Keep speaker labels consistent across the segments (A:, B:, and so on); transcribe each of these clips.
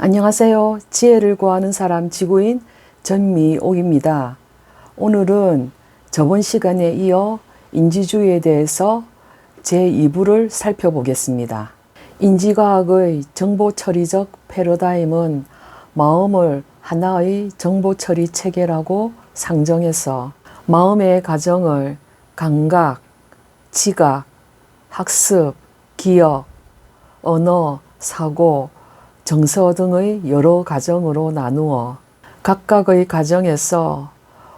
A: 안녕하세요. 지혜를 구하는 사람 지구인 전미옥입니다. 오늘은 저번 시간에 이어 인지주의에 대해서 제2부를 살펴보겠습니다. 인지과학의 정보처리적 패러다임은 마음을 하나의 정보처리 체계라고 상정해서 마음의 과정을 감각, 지각, 학습, 기억, 언어, 사고, 정서 등의 여러 과정으로 나누어 각각의 과정에서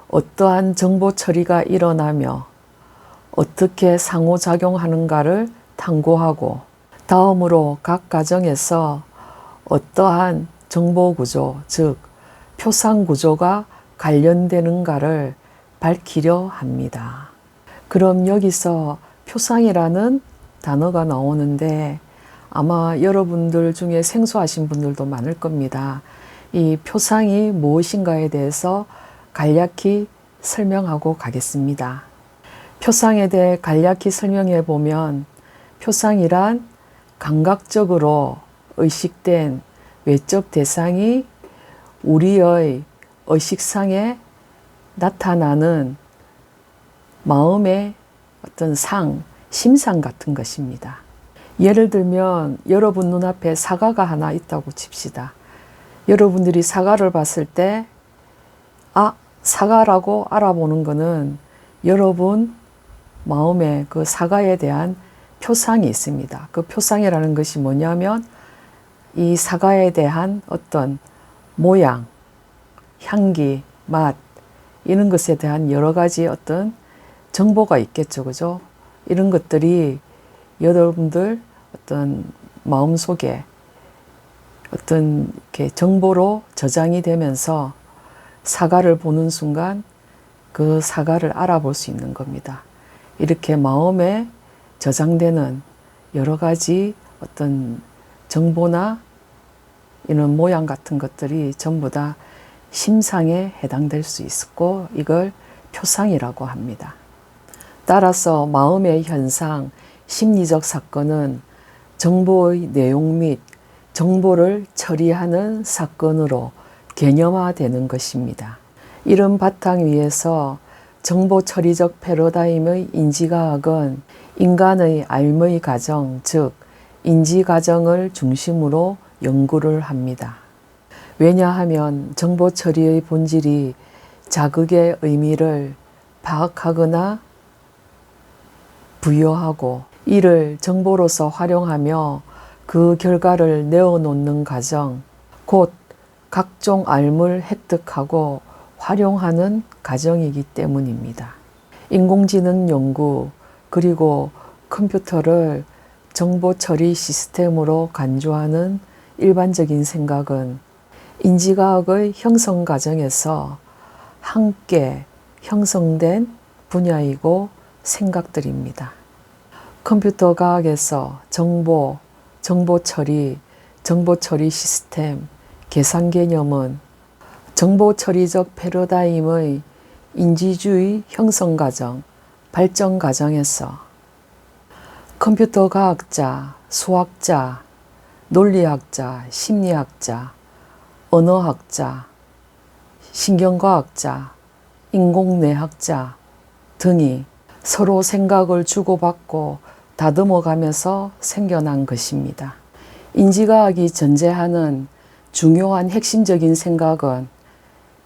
A: 어떠한 정보 처리가 일어나며 어떻게 상호작용하는가를 탐구하고 다음으로 각 과정에서 어떠한 정보 구조, 즉 표상 구조가 관련되는가를 밝히려 합니다. 그럼 여기서 표상이라는 단어가 나오는데 아마 여러분들 중에 생소하신 분들도 많을 겁니다. 이 표상이 무엇인가에 대해서 간략히 설명하고 가겠습니다. 표상에 대해 간략히 설명해 보면 표상이란 감각적으로 의식된 외적 대상이 우리의 의식상에 나타나는 마음의 어떤 심상 같은 것입니다. 예를 들면 여러분 눈앞에 사과가 하나 있다고 칩시다. 여러분들이 사과를 봤을 때 사과라고 알아보는 것은 여러분 마음에 그 사과에 대한 표상이 있습니다. 그 표상이라는 것이 뭐냐면 이 사과에 대한 어떤 모양, 향기, 맛 이런 것에 대한 여러 가지 어떤 정보가 있겠죠. 그죠? 이런 것들이 여러분들 어떤 마음속에 어떤 이렇게 정보로 저장이 되면서 사과를 보는 순간 그 사과를 알아볼 수 있는 겁니다. 이렇게 마음에 저장되는 여러 가지 어떤 정보나 이런 모양 같은 것들이 전부 다 심상에 해당될 수 있고 이걸 표상이라고 합니다. 따라서 마음의 현상, 심리적 사건은 정보의 내용 및 정보를 처리하는 사건으로 개념화되는 것입니다. 이런 바탕 위에서 정보처리적 패러다임의 인지과학은 인간의 삶의 과정, 즉 인지과정을 중심으로 연구를 합니다. 왜냐하면 정보처리의 본질이 자극의 의미를 파악하거나 부여하고 이를 정보로서 활용하며 그 결과를 내어놓는 과정, 곧 각종 알을 획득하고 활용하는 과정이기 때문입니다. 인공지능 연구 그리고 컴퓨터를 정보 처리 시스템으로 간주하는 일반적인 생각은 인지과학의 형성 과정에서 함께 형성된 분야이고 생각들입니다. 컴퓨터 과학에서 정보 처리 시스템, 계산 개념은 정보처리적 패러다임의 인지주의 형성 과정, 발전 과정에서 컴퓨터 과학자, 수학자, 논리학자, 심리학자, 언어학자, 신경과학자, 인공뇌학자 등이 서로 생각을 주고받고 다듬어가면서 생겨난 것입니다. 인지과학이 전제하는 중요한 핵심적인 생각은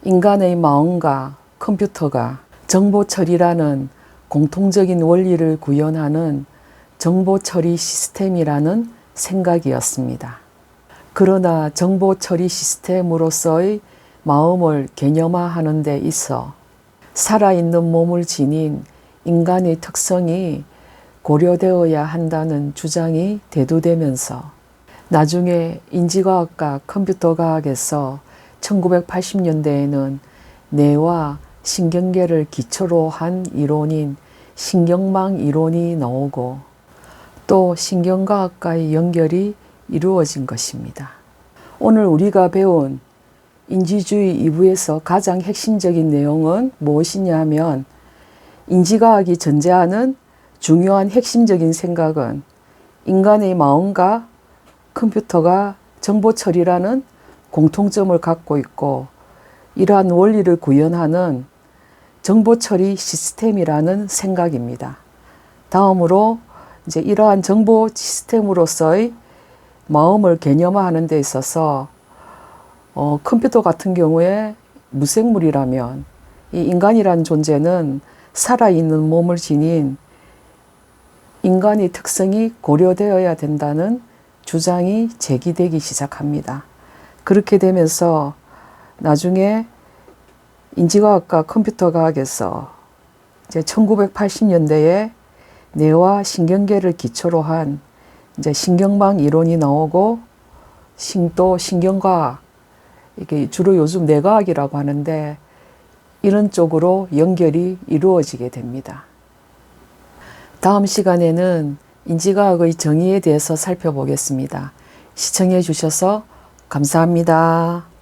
A: 인간의 마음과 컴퓨터가 정보처리라는 공통적인 원리를 구현하는 정보처리 시스템이라는 생각이었습니다. 그러나 정보처리 시스템으로서의 마음을 개념화하는 데 있어 살아있는 몸을 지닌 인간의 특성이 고려되어야 한다는 주장이 대두되면서 나중에 인지과학과 컴퓨터과학에서 1980년대에는 뇌와 신경계를 기초로 한 이론인 신경망 이론이 나오고 또 신경과학과의 연결이 이루어진 것입니다. 오늘 우리가 배운 인지주의 2부에서 가장 핵심적인 내용은 무엇이냐 하면 인지과학이 전제하는 중요한 핵심적인 생각은 인간의 마음과 컴퓨터가 정보 처리라는 공통점을 갖고 있고 이러한 원리를 구현하는 정보 처리 시스템이라는 생각입니다. 다음으로 이제 이러한 정보 시스템으로서의 마음을 개념화하는 데 있어서 컴퓨터 같은 경우에 무생물이라면 이 인간이란 존재는 살아있는 몸을 지닌 인간의 특성이 고려되어야 된다는 주장이 제기되기 시작합니다. 그렇게 되면서 나중에 인지과학과 컴퓨터과학에서 이제 1980년대에 뇌와 신경계를 기초로 한 이제 신경망 이론이 나오고 또 신경과학, 이게 주로 요즘 뇌과학이라고 하는데 이런 쪽으로 연결이 이루어지게 됩니다. 다음 시간에는 인지과학의 정의에 대해서 살펴보겠습니다. 시청해 주셔서 감사합니다.